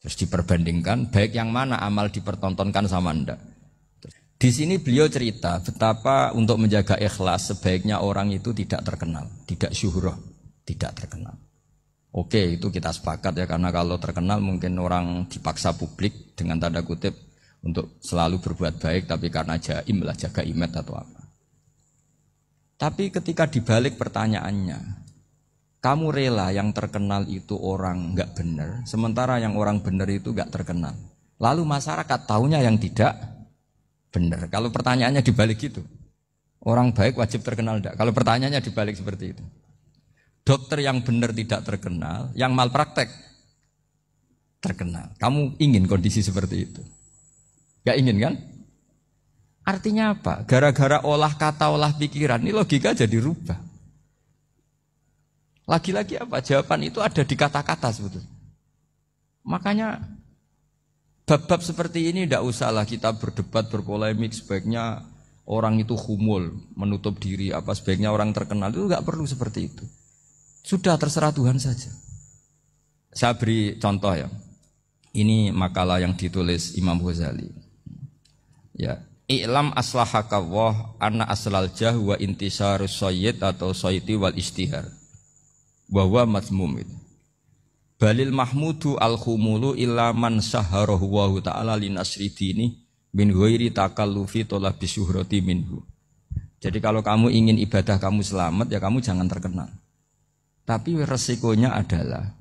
Terus diperbandingkan baik yang mana amal dipertontonkan sama ndak. Di sini beliau cerita betapa untuk menjaga ikhlas sebaiknya orang itu tidak terkenal, tidak syuhrah, tidak terkenal. Oke, itu kita sepakat ya, karena kalau terkenal mungkin orang dipaksa publik dengan tanda kutip untuk selalu berbuat baik, tapi karena jaim lah, jaga image atau apa. Tapi ketika dibalik pertanyaannya, kamu rela yang terkenal itu orang enggak benar, sementara yang orang benar itu enggak terkenal. Lalu masyarakat taunya yang tidak benar. Kalau pertanyaannya dibalik itu, orang baik wajib terkenal enggak? Kalau pertanyaannya dibalik seperti itu. Dokter yang benar tidak terkenal, yang malpraktek terkenal. Kamu ingin kondisi seperti itu? Enggak ingin kan? Artinya apa? Gara-gara olah kata, olah pikiran, ini logika jadi rubah. Lagi-lagi apa? Jawaban itu ada di kata-kata sebetulnya. Makanya bab-bab seperti ini tidak usahlah kita berdebat, berpolemik. Sebaiknya orang itu humul, menutup diri. Apa sebaiknya orang terkenal, itu nggak perlu seperti itu. Sudah terserah Tuhan saja. Saya beri contoh ya. Ini makalah yang ditulis Imam Ghazali. Ya, i'lam aslahaka Allah anna aslal jah wa intisarus sayyid atau sayyidi wal istihar. Bahwa mazmum itu. Balil mahmudu al-khumulu illa man syaharahu wa ta'ala linasri dini min ghairi takallufi talabi syuhrati minhu. Jadi kalau kamu ingin ibadah kamu selamat, ya kamu jangan terkenal. Tapi resikonya adalah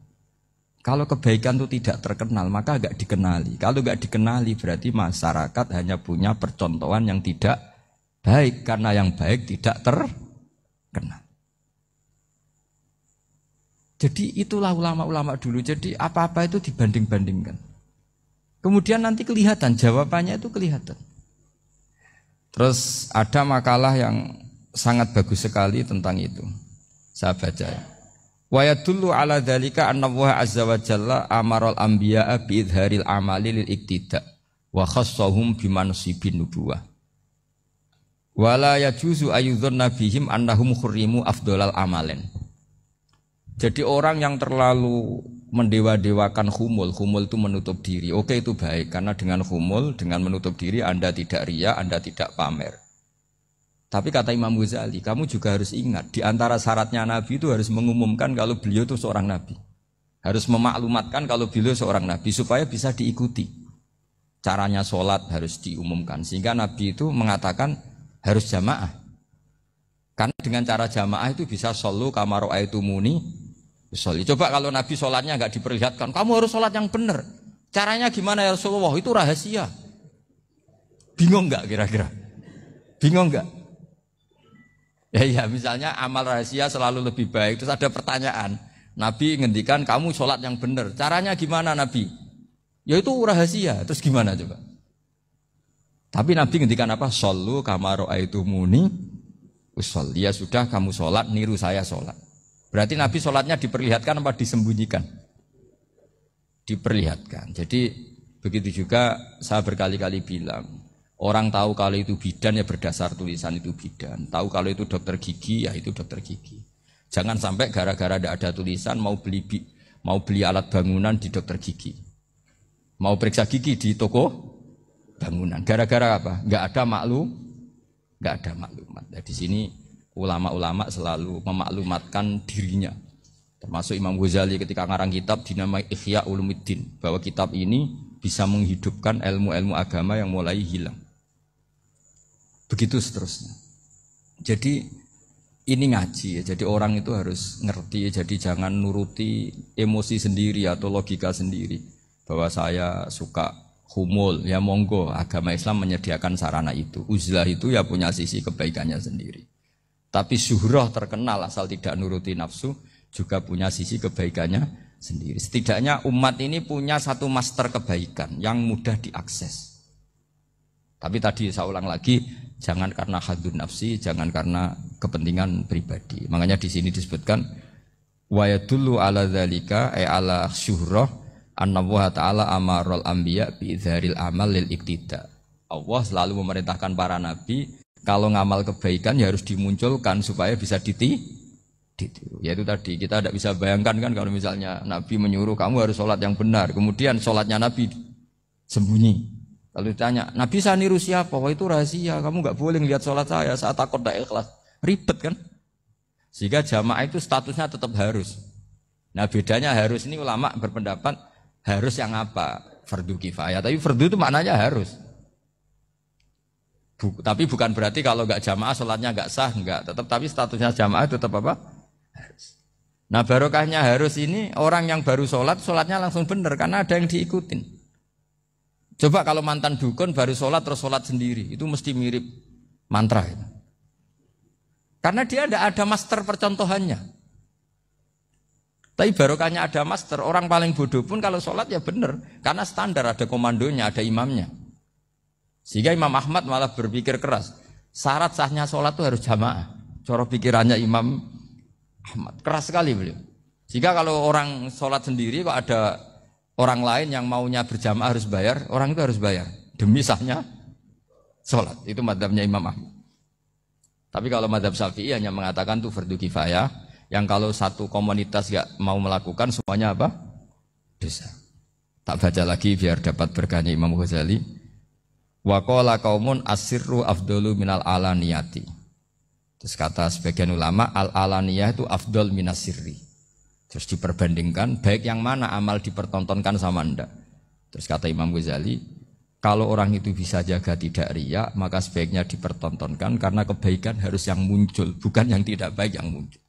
kalau kebaikan itu tidak terkenal, maka enggak dikenali. Kalau enggak dikenali berarti masyarakat hanya punya percontohan yang tidak baik, karena yang baik tidak terkenal. Jadi itulah ulama-ulama dulu. Jadi apa-apa itu dibanding-bandingkan. Kemudian nanti kelihatan, jawabannya itu kelihatan. Terus ada makalah yang sangat bagus sekali tentang itu. Saya baca ya. Wa yadullu ala dzalika anna Allah azza wa jalla amaral anbiya'a bi idharil amali lil iktida wa khassahum bi mansibin nubuwah. Wala yajuzu ayyudhanna bihim annahum khurrimu afdhalal amalen. Jadi orang yang terlalu mendewa-dewakan khumul itu menutup diri. Oke, itu baik, karena dengan khumul, dengan menutup diri Anda tidak riya, Anda tidak pamer. Tapi kata Imam Ghazali, kamu juga harus ingat, di antara syaratnya Nabi itu harus mengumumkan kalau beliau itu seorang Nabi. Harus memaklumatkan kalau beliau seorang Nabi, supaya bisa diikuti. Caranya sholat harus diumumkan, sehingga Nabi itu mengatakan harus jamaah. Karena dengan cara jamaah itu bisa shollu kama ra'aitumuni usolli. Coba kalau Nabi sholatnya enggak diperlihatkan, kamu harus sholat yang benar. Caranya gimana ya Rasulullah? Itu rahasia. Bingung enggak kira-kira? Bingung enggak? Ya misalnya amal rahasia selalu lebih baik. Terus ada pertanyaan, Nabi ngendikan kamu sholat yang benar. Caranya gimana Nabi? Ya itu rahasia. Terus gimana coba? Tapi Nabi ngendikan apa? Shollu kama ra'aitumuni usolli. Ya sudah, kamu sholat, niru saya sholat. Berarti Nabi sholatnya diperlihatkan apa disembunyikan? Diperlihatkan. Jadi begitu juga saya berkali-kali bilang, orang tahu kalau itu bidan ya berdasar tulisan itu bidan. Tahu kalau itu dokter gigi ya itu dokter gigi. Jangan sampai gara-gara tidak ada tulisan mau beli alat bangunan di dokter gigi. Mau periksa gigi di toko bangunan. Gara-gara apa? Enggak ada maklumat. Nah, di sini ulama-ulama selalu memaklumatkan dirinya. Termasuk Imam Ghazali ketika ngarang kitab dinamai Ihya Ulumuddin, bahwa kitab ini bisa menghidupkan ilmu-ilmu agama yang mulai hilang. Begitu seterusnya. Jadi ini ngaji ya. Jadi orang itu harus ngerti ya. Jadi jangan nuruti emosi sendiri atau logika sendiri. Bahwa saya suka humul, ya monggo, agama Islam menyediakan sarana itu. Uzlah itu ya punya sisi kebaikannya sendiri. Tapi syuhrah terkenal asal tidak nuruti nafsu juga punya sisi kebaikannya sendiri. Setidaknya umat ini punya satu master kebaikan yang mudah diakses. Tapi tadi saya ulang lagi, jangan karena hadun nafsi, jangan karena kepentingan pribadi. Makanya di sini disebutkan wa yadullu ala dzalika ay ala syuhrah anna Allah taala amaral anbiya bi idzharil amal lil iktida. Allah selalu memerintahkan para nabi kalau ngamal kebaikan ya harus dimunculkan supaya bisa ditiru. Yaitu tadi kita tidak bisa bayangkan kan kalau misalnya Nabi menyuruh kamu harus sholat yang benar, kemudian sholatnya Nabi sembunyi. Kalau ditanya, Nabi saya niru siapa? Wah itu rahasia, kamu nggak boleh lihat sholat saya saat takut tidak ikhlas. Ribet kan? Sehingga jamaah itu statusnya tetap harus. Nah bedanya harus ini ulama berpendapat harus yang apa? Fardu kifayah. Tapi fardu itu maknanya harus. Tapi bukan berarti kalau nggak jamaah sholatnya nggak sah, nggak. Tapi statusnya jamaah tetap apa? Harus. Nah barokahnya harus ini orang yang baru sholat, sholatnya langsung benar karena ada yang diikutin. Coba kalau mantan dukun baru sholat terus sholat sendiri, itu mesti mirip mantra. Karena dia tidak ada master percontohannya. Tapi barokahnya ada master, orang paling bodoh pun kalau sholat ya benar. Karena standar ada komandonya, ada imamnya. Sehingga Imam Ahmad malah berpikir keras. Syarat sahnya sholat itu harus jamaah. Cara pikirannya Imam Ahmad. Keras sekali beliau. Sehingga kalau orang sholat sendiri kok ada orang lain yang maunya berjamaah harus bayar, orang itu harus bayar. Demi sahnya sholat. Itu madzhabnya Imam Ahmad. Tapi kalau madzhab Syafi'i hanya mengatakan itu fardu kifayah, yang kalau satu komunitas gak mau melakukan semuanya apa? Dosa. Tak baca lagi biar dapat berkahnya Imam Ghazali. Wa qala qaumun asirru afdalu minal alaniyati. Terus kata sebagian ulama al alaniyah itu afdal minas sirri. Terus diperbandingkan baik yang mana amal dipertontonkan sama ndak. Terus kata Imam Ghazali, kalau orang itu bisa jaga tidak riya, maka sebaiknya dipertontonkan karena kebaikan harus yang muncul, bukan yang tidak baik yang muncul.